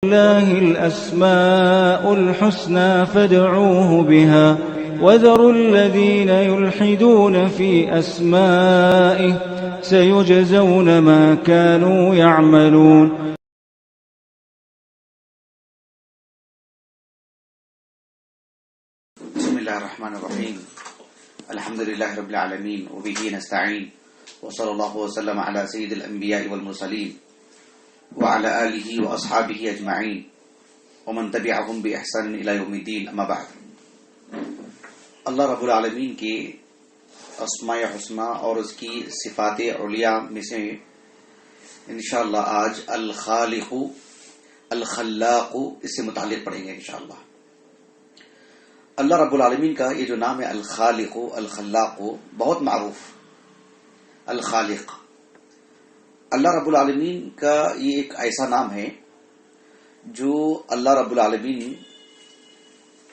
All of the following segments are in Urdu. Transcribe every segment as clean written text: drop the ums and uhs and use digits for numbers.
لله الأسماء الحسنى فادعوه بها وذروا الذين يلحدون في أسمائه سيجزون ما كانوا يعملون. بسم الله الرحمن الرحيم. الحمد لله رب العالمين وبه نستعين وصلى الله وسلم على سيد الأنبياء والمرسلين وعلى آله وأصحابه أجمعين ومن تبعهم بإحسان إلى يوم الدين. اما بعد. اللہ رب العالمین کے اسماء حسنہ اور اس کی صفات علیہ میں سے انشاءاللہ آج الخالق الخلاق اس سے متعلق پڑھیں گے انشاءاللہ. اللہ رب العالمین کا یہ جو نام ہے الخالق الخلاق بہت معروف. الخالق اللہ رب العالمین کا یہ ایک ایسا نام ہے جو اللہ رب العالمین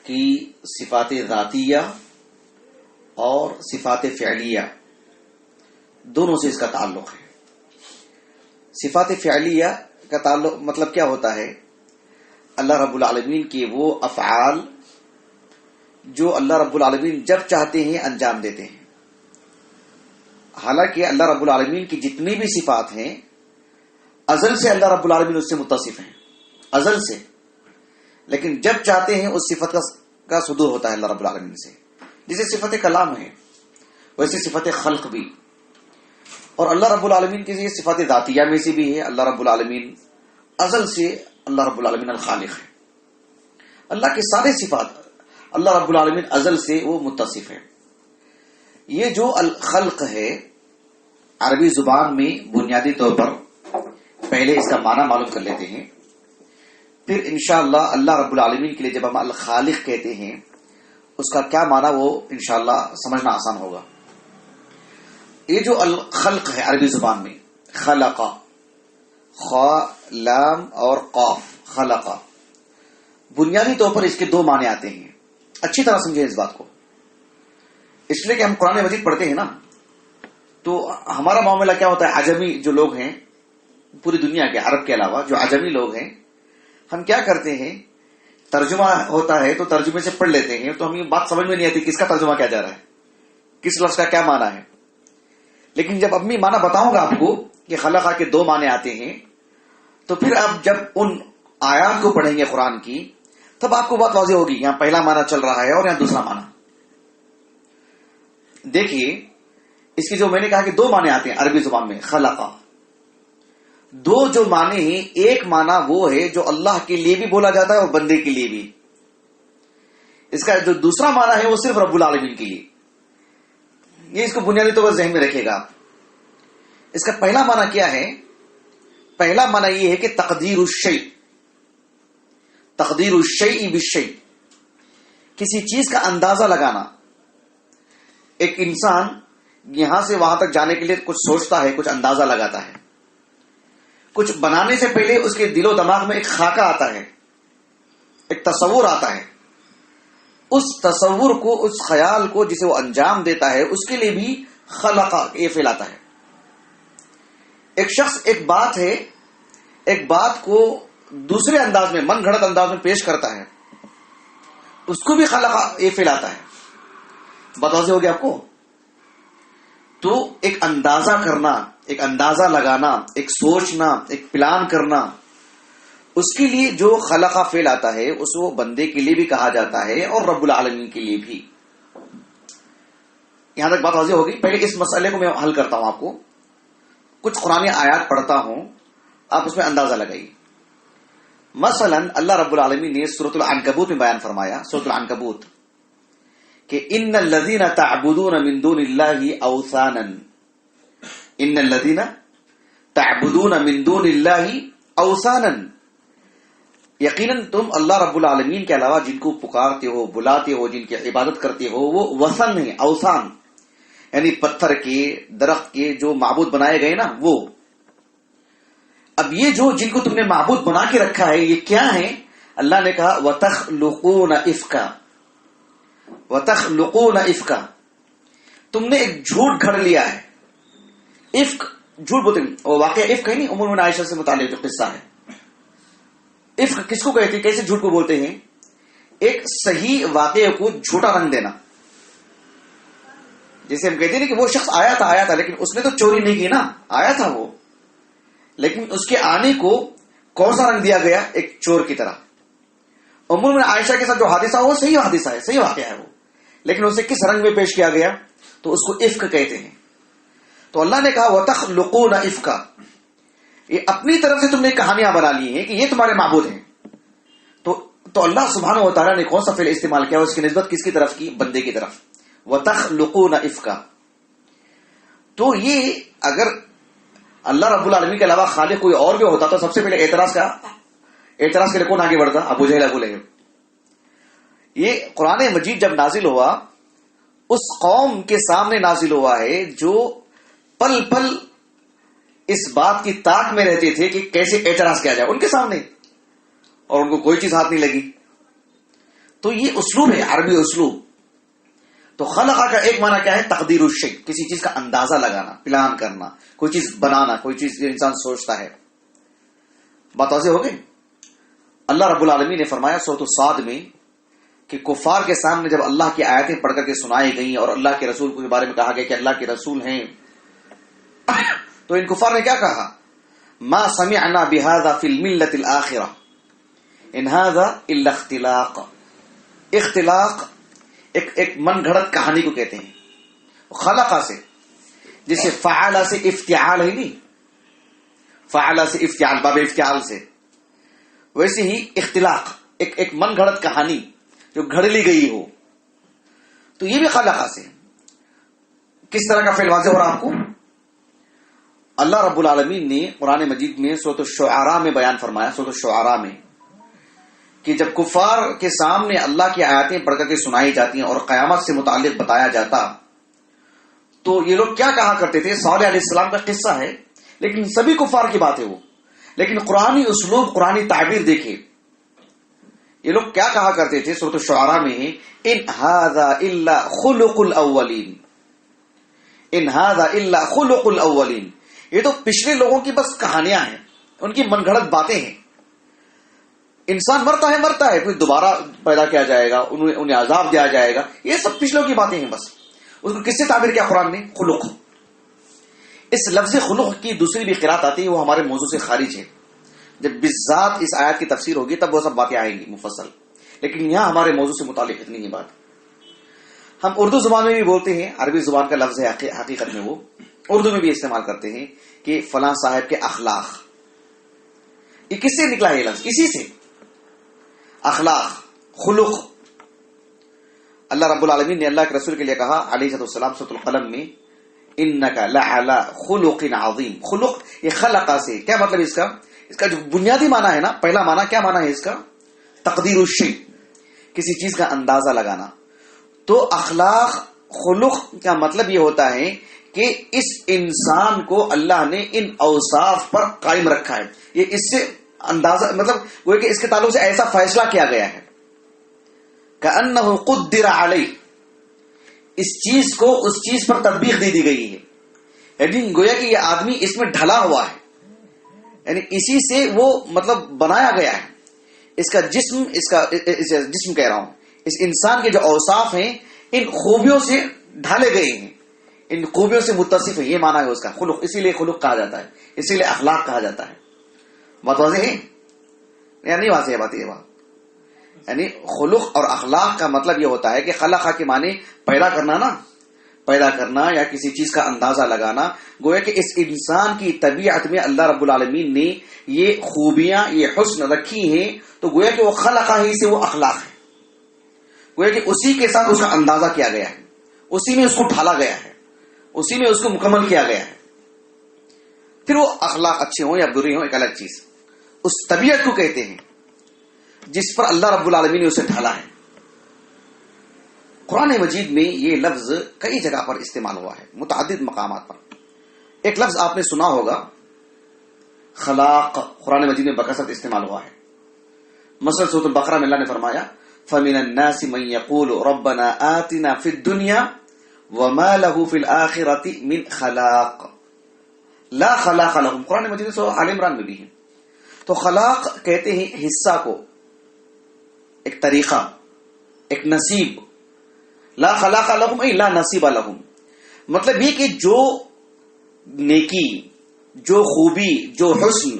کی صفات ذاتیہ اور صفات فعلیہ دونوں سے اس کا تعلق ہے. صفات فعلیہ کا تعلق مطلب کیا ہوتا ہے؟ اللہ رب العالمین کے وہ افعال جو اللہ رب العالمین جب چاہتے ہیں انجام دیتے ہیں. حالانکہ اللہ رب العالمین کی جتنی بھی صفات ہیں ازل سے اللہ رب العالمین اس سے متصف ہیں، ازل سے، لیکن جب چاہتے ہیں اس صفت کا صدور ہوتا ہے اللہ رب العالمین سے. جیسے صفت کلام ہے ویسے صفت خلق بھی. اور اللہ رب العالمین کی یہ صفات ذاتیہ میں سے بھی ہے. اللہ رب العالمین ازل سے اللہ رب العالمین الخالق ہے. اللہ کے سارے صفات اللہ رب العالمین ازل سے وہ متصف ہے. یہ جو الخلق ہے عربی زبان میں بنیادی طور پر پہلے اس کا معنی معلوم کر لیتے ہیں، پھر انشاءاللہ اللہ رب العالمین کے لیے جب ہم الخالق کہتے ہیں اس کا کیا معنی وہ انشاءاللہ سمجھنا آسان ہوگا. یہ جو الخلق ہے عربی زبان میں خلق، خا لام اور قاف، خلق، بنیادی طور پر اس کے دو معنی آتے ہیں. اچھی طرح سمجھیں اس بات کو، اس لیے کہ ہم قرآن مجید پڑھتے ہیں نا تو ہمارا معاملہ کیا ہوتا ہے. عجمی جو لوگ ہیں پوری دنیا کے عرب کے علاوہ جو عجمی لوگ ہیں، ہم کیا کرتے ہیں، ترجمہ ہوتا ہے تو ترجمے سے پڑھ لیتے ہیں تو ہمیں بات سمجھ میں نہیں آتی کس کا ترجمہ کیا جا رہا ہے، کس لفظ کا کیا معنی ہے. لیکن جب اب میں معنی بتاؤں گا آپ کو کہ خلقہ کے دو معنی آتے ہیں تو پھر آپ جب ان آیات کو پڑھیں گے قرآن کی تب آپ کو بات واضح ہوگی. یہاں پہلا معنی چل رہا ہے اور یہاں دوسرا معنی. دیکھیے اس کی جو میں نے کہا کہ دو معنی آتے ہیں عربی زبان میں خلقہ. دو جو معنی ہیں، ایک معنی وہ ہے جو اللہ کے لیے بھی بولا جاتا ہے اور بندے کے لیے بھی. اس کا جو دوسرا معنی ہے وہ صرف رب العالمین کے لیے. یہ اس کو بنیادی طور پر ذہن میں رکھے گا. اس کا پہلا معنی کیا ہے؟ پہلا معنی یہ ہے کہ تقدیر الشیء، تقدیر الشیء بالشیء، کسی چیز کا اندازہ لگانا. ایک انسان یہاں سے وہاں تک جانے کے لیے کچھ سوچتا ہے، کچھ اندازہ لگاتا ہے. کچھ بنانے سے پہلے اس کے دل و دماغ میں ایک خاکہ آتا ہے، ایک تصور آتا ہے. اس تصور کو، اس خیال کو جسے وہ انجام دیتا ہے اس کے لیے بھی خلقہ یہ فعل آتا ہے. ایک شخص ایک بات ہے، ایک بات کو دوسرے انداز میں، من گھڑت انداز میں پیش کرتا ہے، اس کو بھی خلقہ یہ فعل آتا ہے. بات واضح ہو گیا آپ کو؟ تو ایک اندازہ کرنا، ایک اندازہ لگانا، ایک سوچنا، ایک پلان کرنا، اس کے لیے جو خلقہ فعل آتا ہے اس کو بندے کے لیے بھی کہا جاتا ہے اور رب العالمین کے لیے بھی. یہاں تک بات واضح ہوگی. پہلے اس مسئلے کو میں حل کرتا ہوں. آپ کو کچھ قرآن آیات پڑھتا ہوں، آپ اس میں اندازہ لگائیے. مثلا اللہ رب العالمین نے سورۃ العنکبوت میں بیان فرمایا، سورۃ العنکبوت، کہ ان الذین تعبدون من دون اللہ اوثانا، ان الذین تعبدون من دون اللہ اوثانا، یقیناً تم اللہ رب العالمین کے علاوہ جن کو پکارتے ہو، بلاتے ہو، جن کی عبادت کرتے ہو وہ وثن ہیں. اوثان یعنی پتھر کے، درخت کے جو معبود بنائے گئے نا وہ. اب یہ جو جن کو تم نے معبود بنا کے رکھا ہے یہ کیا ہیں؟ اللہ نے کہا وَتَخْلُقُونَ إِفْكًا، وَتَخْلُقُونَ إِفْكًا، تم نے ایک جھوٹ گھڑ لیا ہے. افک جھوٹ بولتے ہیں، وہ واقعہ افک ہے نہیں، ام المؤمنین عائشہ سے متعلق جو قصہ ہے. عفق کس کو کہتے ہیں؟ کیسے جھوٹ کو بولتے ہیں؟ ایک صحیح واقعے کو جھوٹا رنگ دینا. جیسے ہم کہتے ہیں کہ وہ شخص آیا تھا لیکن اس نے تو چوری نہیں کی نا, آیا تھا وہ, لیکن اس کے آنے کو کون سا رنگ دیا گیا؟ ایک چور کی طرح. عمر میں عائشہ کے ساتھ جو حادثہ وہ صحیح حادثہ ہے, صحیح واقعہ ہے وہ, لیکن اسے کس رنگ میں پیش کیا گیا؟ تو اس کو عفق کہتے ہیں. تو اللہ نے کہا وَتَخْلُقُونَ عِفْقًا, یہ اپنی طرف سے تم نے کہانیاں بنا لی ہیں کہ یہ تمہارے معبود ہیں. تو اللہ سبحانہ و تعالیٰ نے کون سا فعل استعمال کیا, اس کی نسبت کس کی طرف کی؟ بندے کی طرف. وَتَخْلُقُونَ عِفْقًا. تو یہ اگر اللہ رب العالمین کے علاوہ خالق کوئی اور بھی ہوتا تو سب سے پہلے اعتراض کے لیے کون آگے بڑھتا؟ ابو جہل ابو لہب. یہ قرآن مجید جب نازل ہوا اس قوم کے سامنے نازل ہوا ہے جو پل پل اس بات کی تاک میں رہتے تھے کہ کیسے اعتراض کیا جائے ان کے سامنے, اور ان کو کوئی چیز ہاتھ نہیں لگی. تو یہ اسلوب ہے, عربی اسلوب. تو خلقہ کا ایک معنی کیا ہے؟ تقدیر الشیء, کسی چیز کا اندازہ لگانا, پلان کرنا, کوئی چیز بنانا, کوئی چیز جو انسان سوچتا ہے. بات واضح ہو گئی. اللہ رب العالمین نے فرمایا سورۃ الصاد میں کہ کفار کے سامنے جب اللہ کی آیتیں پڑھ کر کے سنائی گئیں اور اللہ کے رسول کے بارے میں کہا گیا کہ اللہ کے رسول ہیں, تو ان کفار نے کیا کہا؟ ما سمعنا بهذا في الملة الآخرة ان هذا الا اختلاق. اختلاق ایک من گھڑت کہانی کو کہتے ہیں. خلقہ سے, جسے فعل سے افتعال ہے نہیں, فعل سے افتعال, باب افتعال سے, ویسے ہی اختلاق ایک من گھڑت کہانی جو گھڑ لی گئی ہو. تو یہ بھی خلقہ سے. کس طرح کا فعل واضح ہو رہا آپ کو؟ اللہ رب العالمین نے قرآن مجید میں سورۃ الشعراء میں بیان فرمایا, سورۃ الشعراء میں, کہ جب کفار کے سامنے اللہ کی آیاتیں پڑھ کر کے سنائی جاتی ہیں اور قیامت سے متعلق بتایا جاتا تو یہ لوگ کیا کہا کرتے تھے؟ صالح علیہ السلام کا قصہ ہے لیکن سبھی کفار کی بات ہے وہ, لیکن قرآنی اسلوب, قرآنی تعبیر دیکھیں. یہ لوگ کیا کہا کرتے تھے سورۃ الشعراء میں؟ ان ھذا الا خلق الاولین, ان ھذا الا خلق الاولین. یہ تو پچھلے لوگوں کی بس کہانیاں ہیں, ان کی من گھڑت باتیں ہیں. انسان مرتا ہے, پھر دوبارہ پیدا کیا جائے گا, انہیں عذاب دیا جائے گا, یہ سب پچھلوں کی باتیں ہیں بس. اس کو کس سے تعبیر کیا قرآن نے؟ خلق. اس لفظ خلق کی دوسری بھی قرات آتی ہے, وہ ہمارے موضوع سے خارج ہے. جب بالذات اس آیت کی تفسیر ہوگی تب وہ سب باتیں آئیں گی مفصل, لیکن یہاں ہمارے موضوع سے متعلق اتنی ہی بات. ہم اردو زبان میں بھی بولتے ہیں, عربی زبان کا لفظ ہے حقیقت میں, وہ اردو میں بھی استعمال کرتے ہیں کہ فلاں صاحب کے اخلاق. یہ کس سے نکلا ہے یہ لفظ؟ اسی سے. اخلاق, خلق. اللہ رب العالمین نے اللہ کے رسول کے لیے کہا علیہ السلام سورۃ القلم میں انک لعلی خلق عظیم. خلق یہ خلقہ سے, کیا مطلب اس کا جو بنیادی معنی ہے نا, پہلا معنی کیا معنی ہے اس کا؟ تقدیر الشیء, کسی چیز کا اندازہ لگانا. تو اخلاق خلق کا مطلب یہ ہوتا ہے کہ اس انسان کو اللہ نے ان اوصاف پر قائم رکھا ہے. یہ اس سے اندازہ, مطلب وہ کہ اس کے تعلق سے ایسا فیصلہ کیا گیا ہے کأنہ قدر علیہ, اس چیز کو اس چیز پر تطبیق دی گئی ہے. یعنی گویا کہ یہ آدمی اس میں ڈھلا ہوا ہے, یعنی اسی سے وہ مطلب بنایا گیا ہے. اس کا جسم, جسم کہہ رہا ہوں, اس انسان کے جو اوصاف ہیں ان خوبیوں سے ڈھالے گئے ہیں, ان خوبیوں سے متصف ہے. یہ معنی ہے اس کا خلق, اسی لیے خلق کہا جاتا ہے, اسی لیے اخلاق کہا جاتا ہے. بات واضح ہے یا نہیں واضح ہے بات؟ یہ بات یعنی خلق اور اخلاق کا مطلب یہ ہوتا ہے کہ خلقہ کے معنی پیدا کرنا نا, پیدا کرنا یا کسی چیز کا اندازہ لگانا. گویا کہ اس انسان کی طبیعت میں اللہ رب العالمین نے یہ خوبیاں, یہ حسن رکھی ہیں, تو گویا کہ وہ خلقہ ہی سے وہ اخلاق ہے. گویا کہ اسی کے ساتھ اس کا اندازہ کیا گیا ہے, اسی میں اس کو ڈھالا گیا ہے, اسی میں اس کو مکمل کیا گیا ہے. پھر وہ اخلاق اچھے ہوں یا برے ہوں ایک الگ چیز, اس طبیعت کو کہتے ہیں جس پر اللہ رب العالمین نے اسے ڈھالا ہے. قرآن مجید میں یہ لفظ کئی جگہ پر استعمال ہوا ہے, متعدد مقامات پر. ایک لفظ آپ نے سنا ہوگا خلاق, قرآن مجید میں بکثرت استعمال ہوا ہے. مثلا سورۃ البقرہ میں اللہ نے فرمایا فَمِنَ النَّاسِ مَن يَقُولُ رَبَّنَا آتِنَا فِي الدُّنْيَا وَمَا لَهُ فِي الْآخِرَةِ مِنْ خَلَاقٍ لا خلاق لهم. قرآن مجید سورۃ آل عمران میں بھی ہے. تو خلاق کہتے ہیں حصہ کو، ایک طریقہ، ایک نصیب. لا خلاق لہم ای لا نصیب لہم، مطلب یہ کہ جو نیکی، جو خوبی، جو حسن،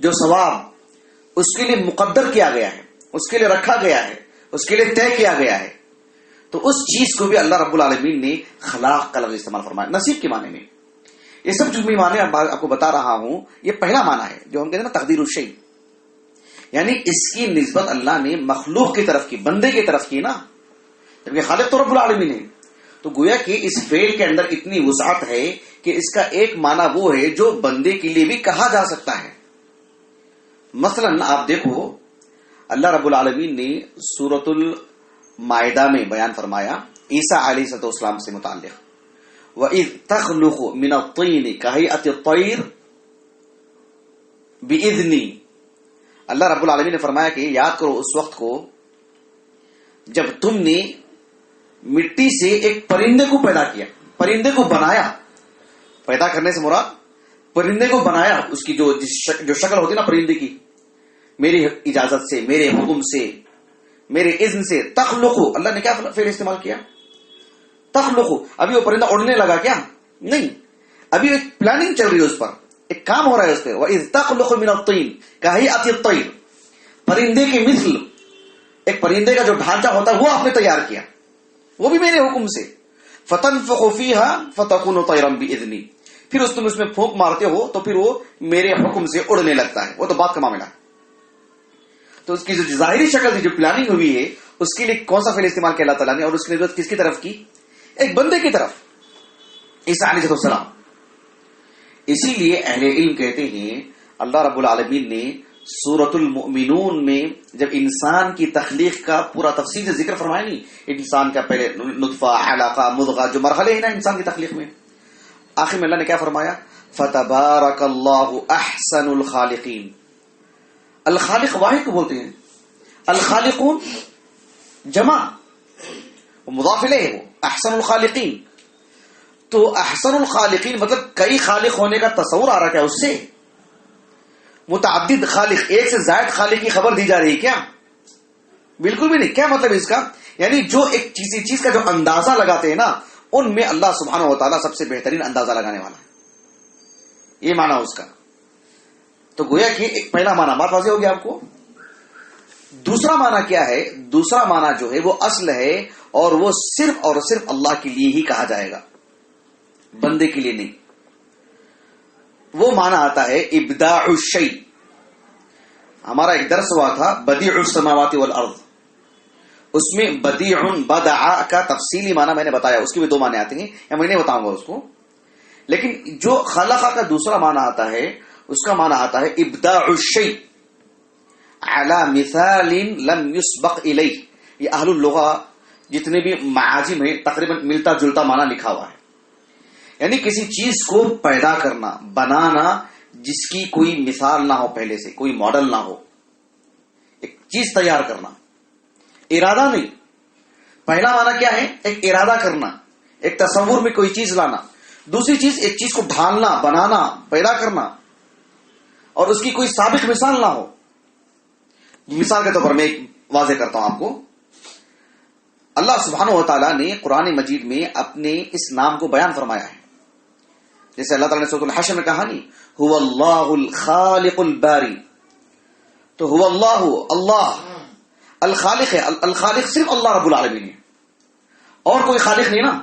جو ثواب اس کے لیے مقدر کیا گیا ہے، اس کے لیے رکھا گیا ہے، اس کے لیے طے کیا گیا ہے، تو اس چیز کو بھی اللہ رب العالمین نے خلاق کا لفظ استعمال فرمایا نصیب کے معنی میں. یہ سب جو میں معنی آپ کو بتا رہا ہوں یہ پہلا معنی ہے جو ہم کہتے ہیں نا تقدیر الشیء، یعنی اس کی نسبت اللہ نے مخلوق کی طرف کی، بندے کی طرف کی نا، جبکہ خالق تو رب العالمین ہے. تو گویا کہ اس فعل کے اندر اتنی وسعت ہے کہ اس کا ایک معنی وہ ہے جو بندے کے لیے بھی کہا جا سکتا ہے. مثلا آپ دیکھو اللہ رب العالمین نے سورۃ المائدہ میں بیان فرمایا عیسیٰ علیہ السلام سے متعلق، وَإِذْ تَخْلُقُ مِنَ الطِّينِ كَهَيْئَةِ الطَّيْرِ بِإِذْنِي. اللہ رب العالمین نے فرمایا کہ یاد کرو اس وقت کو جب تم نے مٹی سے ایک پرندے کو پیدا کیا، پرندے کو بنایا. پیدا کرنے سے مراد پرندے کو بنایا، اس کی جو شکل ہوتی نا پرندے کی، میری اجازت سے، میرے حکم سے، میرے اذن سے. تخلق، اللہ نے کیا فعل استعمال کیا؟ تخلق. ابھی وہ پرندہ اڑنے لگا کیا؟ نہیں، ابھی ایک پلاننگ چل رہی ہے، اس پر ایک کام ہو رہا ہے اس پہ. وَإِذْ تَخْلُقُ مِنَ الطِّينِ كَهَيْئَةِ الطَّيْرِ، پرندے کے مثل، ایک پرندے کا جو ڈھانچہ ہوتا ہے وہ آپ نے تیار کیا، وہ بھی میرے حکم سے. فَتَنفُخُ فِيهَا فَتَكُونُ طَيْرًا بِإِذْنِي، پھر تم اس میں پھونک مارتے ہو تو پھر وہ میرے حکم سے اڑنے لگتا ہے. وہ تو بات کا معاملہ ہے. تو اس کی جو ظاہری شکل تھی، جو پلاننگ ہوئی ہے، اس کے لیے کون سا فعل استعمال کیا اللہ تعالیٰ نے، اور اس کی نسبت کس کی طرف کی؟ ایک بندے کی طرف، عیسیٰ علیہ السلام. اسی لیے اہل علم کہتے ہیں اللہ رب العالمین نے سورۃ المؤمنون میں جب انسان کی تخلیق کا پورا تفصیل سے ذکر فرمایا نہیں، انسان کا پہلے نطفہ، علقہ، مضغہ، جو مرحلے ہیں نا انسان کی تخلیق میں، آخر میں اللہ نے کیا فرمایا؟ فَتَبَارَكَ اللَّهُ أَحْسَنُ الْخَالِقِينَ. الخالق واحد کو بولتے ہیں، الخالقون جمع، مضاف الیہ ہے، وہ احسن الخالقین. تو احسن الخالقین مطلب کئی خالق ہونے کا تصور آ رہا کیا اس سے؟ متعدد خالق، ایک سے زائد خالق کی خبر دی جا رہی ہے کیا؟ بالکل بھی نہیں. کیا مطلب اس کا؟ یعنی جو ایک چیز کا جو اندازہ لگاتے ہیں نا، ان میں اللہ سبحانہ و تعالیٰ سب سے بہترین اندازہ لگانے والا ہے. یہ معنی اس کا. تو گویا کہ ایک پہلا معنی بات واضح ہو گیا آپ کو. دوسرا معنی کیا ہے؟ دوسرا معنی جو ہے وہ اصل ہے، اور وہ صرف اور صرف اللہ کے لیے ہی کہا جائے گا، بندے کے لیے نہیں. وہ معنی آتا ہے ابداع الشیء. ہمارا ایک درس ہوا تھا بدیع السماوات والارض، اس میں بدیع بدع کا تفصیلی معنی میں نے بتایا، اس کے بھی دو معنی آتے ہیں، یا میں نہیں بتاؤں گا اس کو. لیکن جو خلق کا دوسرا معنی آتا ہے، اس کا معنی آتا ہے ابداع الشیء علی مثال لم یسبق الیہ. یہ اہل اللغہ جتنے بھی معاجم ہیں تقریباً ملتا جلتا معنی لکھا ہوا ہے. یعنی کسی چیز کو پیدا کرنا، بنانا، جس کی کوئی مثال نہ ہو، پہلے سے کوئی ماڈل نہ ہو. ایک چیز تیار کرنا، ارادہ نہیں. پہلا معنی کیا ہے؟ ایک ارادہ کرنا، ایک تصور میں کوئی چیز لانا. دوسری چیز ایک چیز کو ڈھالنا، بنانا، پیدا کرنا، اور اس کی کوئی سابق مثال نہ ہو. مثال کے طور پر میں ایک واضح کرتا ہوں آپ کو. اللہ سبحانہ و تعالیٰ نے قرآن مجید میں اپنے اس نام کو بیان فرمایا ہے. جیسے اللہ تعالیٰ نے سورۃ الحشر میں کہا نہیں، هو اللہ الخالق الباری. تو هو اللہ، اللہ الخالق ہے. الخالق صرف اللہ رب العالمین ہے، اور کوئی خالق نہیں نا.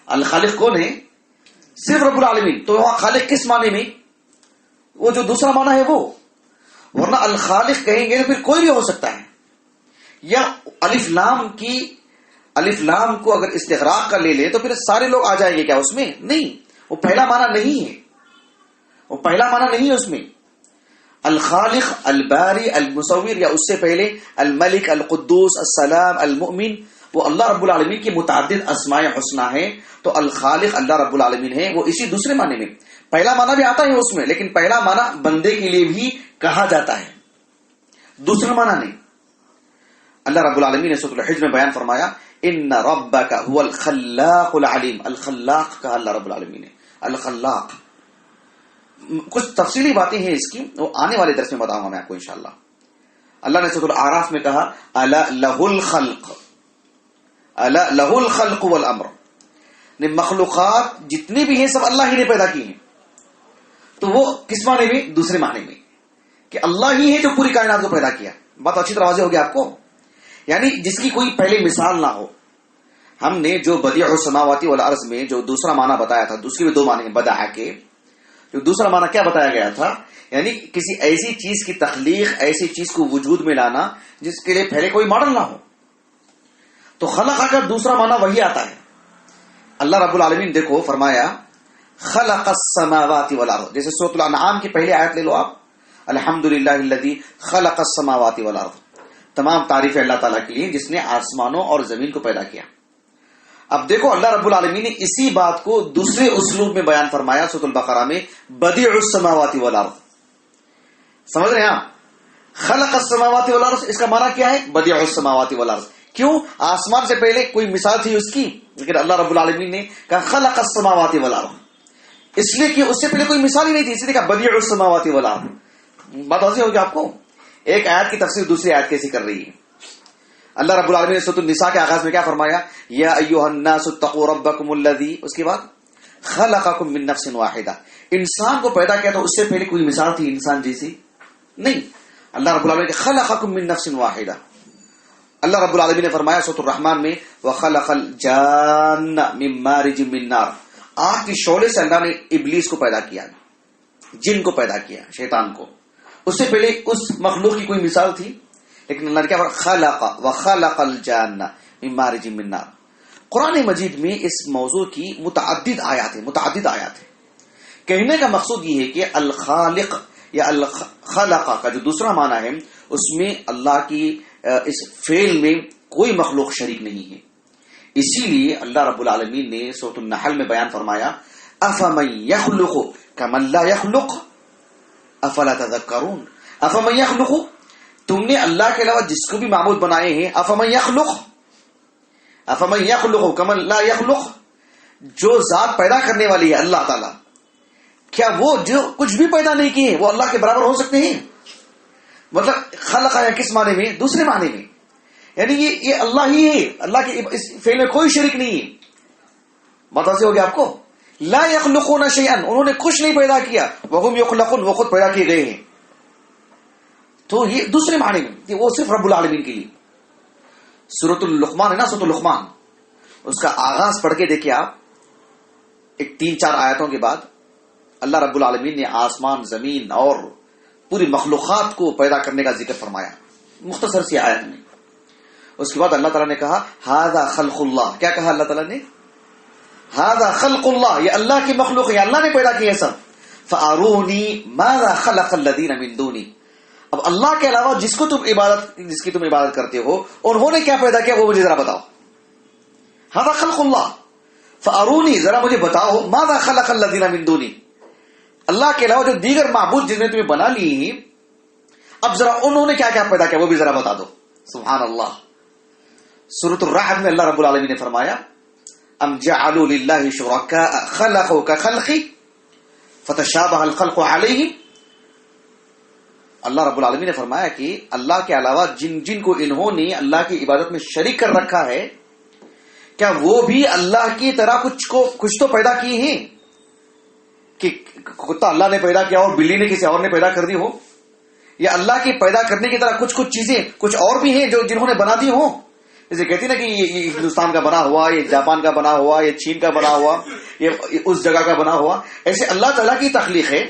الخالق کون ہے؟ صرف رب العالمین. تو وہاں خالق کس معنی میں؟ وہ جو دوسرا معنی ہے وہ. ورنہ الخالق کہیں گے تو پھر کوئی بھی ہو سکتا ہے. یا الف لام کو اگر استغراق کا لے لے تو پھر سارے لوگ آ جائیں گے کیا اس میں؟ نہیں، وہ پہلا معنی نہیں ہے، وہ پہلا معنی نہیں ہے اس میں. الخالق، الباری، المصور، یا اس سے پہلے الملک، القدوس، السلام، المؤمن، وہ اللہ رب العالمین کی متعدد اسماء حسنہ ہیں. تو الخالق اللہ رب العالمین ہے، وہ اسی دوسرے معنی میں. پہلا معنی بھی آتا ہے اس میں، لیکن پہلا معنی بندے کے لیے بھی کہا جاتا ہے، دوسرا معنی نہیں. اللہ رب العالمین نے سورۃ الحجر میں بیان فرمایا ان ربک هو الخلاق العلیم. الخلاق کہا اللہ رب العالمین نے، الخلاق. کچھ تفصیلی باتیں ہیں اس کی، وہ آنے والے درس میں بتاؤں گا میں آپ کو انشاءاللہ۔ اللہ نے سورۃ الاعراف میں کہا الا لہ الخلق، الا لہ الخلق والامر، مخلوقات جتنی بھی ہیں سب اللہ ہی نے پیدا کی ہیں۔ تو وہ کس معنی میں؟ دوسرے معنی میں کہ اللہ ہی ہے جو پوری کائنات کو پیدا کیا۔ بات اچھی طرح واضح ہو گیا آپ کو؟ یعنی جس کی کوئی پہلے مثال نہ ہو۔ ہم نے جو بدیع السماوات والارض میں جو دوسرا معنی بتایا تھا، دوسری بھی دو معنی ہیں بدع کے، جو دوسرا معنی کیا بتایا گیا تھا؟ یعنی کسی ایسی چیز کی تخلیق، ایسی چیز کو وجود میں لانا جس کے لیے پہلے کوئی ماڈل نہ ہو۔ تو خلق کا دوسرا معنی وہی آتا ہے۔ اللہ رب العالمین دیکھو فرمایا خلق السماوات والارض، جیسے سورۃ الانعام کی پہلی آیت لے لو آپ، الحمدللہ الذی خلق السماوات والارض، تمام تعریف اللہ تعالیٰ کے لیے جس نے آسمانوں اور زمین کو پیدا کیا۔ اب دیکھو اللہ رب العالمین نے اسی بات کو دوسرے اسلوب میں بیان فرمایا سورۃ البقرہ میں، بدیع السماوات والارض۔ سمجھ رہے ہیں آپ؟ خلق السماوات والارض اس کا معنی کیا ہے؟ بدیع السماوات والارض۔ کیوں؟ آسمان سے پہلے کوئی مثال تھی اس کی، لیکن اللہ رب العالمین نے کہا خلق السماوات والارض، اس لیے کہ اس سے پہلے کوئی مثال ہی نہیں تھی، اس لیے کہا بدیع السماوات والارض۔ بات واضح ہوگی آپ کو؟ ایک آیت کی تفسیر دوسری آیت کیسی کر رہی ہے۔ اللہ رب العالمین نے سورۃ النساء کے آغاز میں کیا فرمایا؟ یا ایھا الناس اتقوا ربکم الذی، اس کے بعد خلقکم من نفس واحدہ، انسان کو پیدا کیا تو اس سے پہلے کوئی مثال تھی انسان جیسی؟ نہیں۔ اللہ رب العالمین نے خلقکم من نفس واحدہ۔ اللہ رب العالمین نے فرمایا سورۃ الرحمن میں وخلق الجان من مارج من نار، آگ کی شعلے سے اللہ نے ابلیس کو پیدا کیا، جن کو پیدا کیا، شیطان کو۔ اس سے پہلے اس مخلوق کی کوئی مثال تھی؟ لیکن اللہ نے کیا خلق وخلق الجان من مارج من نار۔ قرآن مجید میں اس موضوع کی متعدد آیات ہیں۔ کہنے کا مقصود یہ ہے کہ الخالق یا الخلق کا جو دوسرا معنی ہے اس میں اللہ کی اس فعل میں کوئی مخلوق شریک نہیں ہے۔ اسی لیے اللہ رب العالمین نے سورۃ النحل میں بیان فرمایا افمن یخلق کمن لا یخلق افلا تذکرون، افمن یخلق، تم نے اللہ کے علاوہ جس کو بھی معبود بنائے ہیں، افمن یخلق کمن لا یخلق، جو ذات پیدا کرنے والی ہے اللہ تعالیٰ، کیا وہ جو کچھ بھی پیدا نہیں کیے وہ اللہ کے برابر ہو سکتے ہیں؟ مطلب خلق ہے کس معنی میں؟ دوسرے معنی میں، یعنی یہ اللہ ہی ہے، اللہ کے اس فعل میں کوئی شریک نہیں ہے۔ بات ایسے ہوگی آپ کو؟ لا یخلقون شیئا، انہوں نے کچھ نہیں پیدا کیا، وہم یخلقون، وہ خود پیدا کیے گئے ہیں۔ تو یہ دوسرے معنی میں وہ صرف رب العالمین کے لیے۔ سورۃ اللقمان ہے نا، سورۃ اللقمان، اس کا آغاز پڑھ کے دیکھیں آپ، ایک 3-4 آیتوں کے بعد اللہ رب العالمین نے آسمان، زمین اور پوری مخلوقات کو پیدا کرنے کا ذکر فرمایا مختصر سی آیت میں۔ اس کے بعد اللہ تعالیٰ نے کہا ھذا خلق اللہ، کیا کہا اللہ تعالیٰ نے؟ ھذا خلق اللہ، یہ اللہ کی مخلوق ہے، اللہ نے پیدا کی ہے سب۔ فارونی ماذا خلق الذین من دونی، اب اللہ کے علاوہ جس کی تم عبادت کرتے ہو انہوں نے کیا پیدا کیا وہ مجھے ذرا بتاؤ۔ ھذا خلق اللہ، فارونی، ذرا مجھے بتاؤ، ماذا خلق الذین من دونی، اللہ کے علاوہ جو دیگر معبود جنہیں تمہیں بنا لی ہیں، اب ذرا انہوں نے کیا کیا پیدا کیا وہ بھی ذرا بتا دو۔ سبحان اللہ۔ سورۃ الرعد میں اللہ رب العالمین نے فرمایا ام جعلوا للہ شرکاء خلقوا کخلقی فتشابہ الخلق علیہم، اللہ رب العالمین نے فرمایا کہ اللہ کے علاوہ جن کو انہوں نے اللہ کی عبادت میں شریک کر رکھا ہے، کیا وہ بھی اللہ کی طرح کچھ تو پیدا کیے ہیں؟ کہ کتا اللہ نے پیدا کیا اور بلی نے کسی اور نے پیدا کر دی ہو، یا اللہ کی پیدا کرنے کی طرح کچھ چیزیں کچھ اور بھی ہیں جو جنہوں نے بنا دی ہوں؟ جیسے کہتی نا کہ یہ ہندوستان کا بنا ہوا، یہ جاپان کا بنا ہوا، یہ چین کا بنا ہوا، یہ اس جگہ کا بنا ہوا، ایسے اللہ تعالیٰ کی تخلیق ہے۔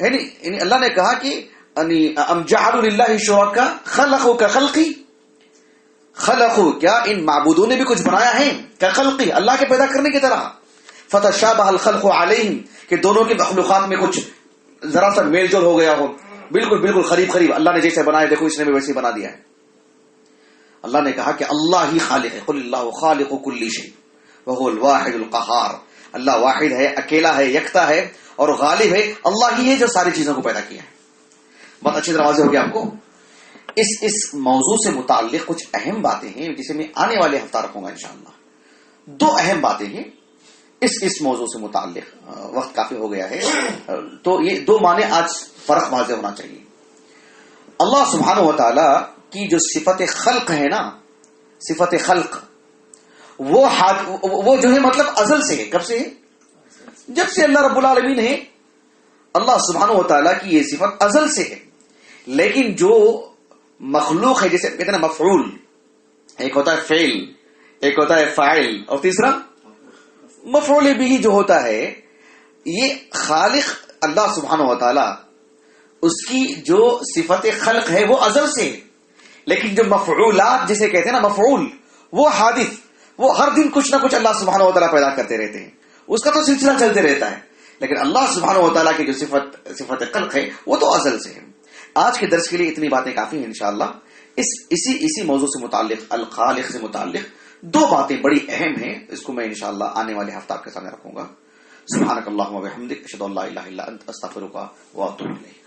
یعنی اللہ نے کہا کہ ام جعلوا للہ شرکاء خلقوا کخلقی، خلقوا، کیا ان معبودوں نے بھی کچھ بنایا ہے؟ کخلقی، اللہ کے پیدا کرنے کی طرح، فتشابہ الخلق علیہم، کہ دونوں کی مخلوقات میں کچھ ذرا سا میل جول ہو گیا ہو، بالکل قریب اللہ نے جیسے بنایا دیکھو اس نے بھی ویسے بنا دیا ہے۔ اللہ نے کہا کہ اللہ ہی خالق ہے، قل اللہ خالق کل شیء وهو الواحد القہار، اللہ واحد ہے، اکیلا ہے، یکتا ہے اور غالب ہے، اللہ ہی ہے جو ساری چیزوں کو پیدا کیا ہے۔ بہت اچھی طرح واضح ہو گیا آپ کو۔ اس موضوع سے متعلق کچھ اہم باتیں ہیں جسے میں آنے والے ہفتہ رکھوں گا انشاءاللہ۔ 2 اہم باتیں ہیں، اس موضوع سے متعلق وقت کافی ہو گیا ہے، تو یہ دو معنی آج فرق واضح ہونا چاہیے. اللہ سبحانہ و تعالی کی جو صفت خلق ہے نا، صفت خلق، وہ جو ہے مطلب ازل سے ہے. کب سے ہے؟ جب سے اللہ رب العالمین ہے. اللہ سبحانہ و تعالیٰ کی یہ صفت ازل سے ہے. لیکن جو مخلوق ہے، جیسے کہتے ہیں نا مفعول، ایک ہوتا ہے فعل، ایک ہوتا ہے فاعل، اور تیسرا مفعول بھی جو ہوتا ہے، یہ خالق اللہ سبحانہ و تعالیٰ اس کی جو صفت خلق ہے وہ ازل سے ہے. لیکن جو مفعولات جسے کہتے ہیں نا مفعول، وہ حادث، وہ ہر دن کچھ نہ کچھ اللہ سبحانہ و تعالیٰ پیدا کرتے رہتے ہیں، اس کا تو سلسلہ چلتے رہتا ہے. لیکن اللہ سبحانہ و تعالیٰ کی جو صفت خلق ہے وہ تو ازل سے ہے. آج کے درس کے لیے اتنی باتیں کافی ہیں. انشاءاللہ اسی موضوع سے متعلق، الخالق سے متعلق دو باتیں بڑی اہم ہیں، اس کو میں انشاءاللہ آنے والے ہفتہ آپ کے سامنے رکھوں گا. سبحانک اللہم و بحمدک، اشہد ان لا الہ الا انت، استغفرک و اتوب الیک.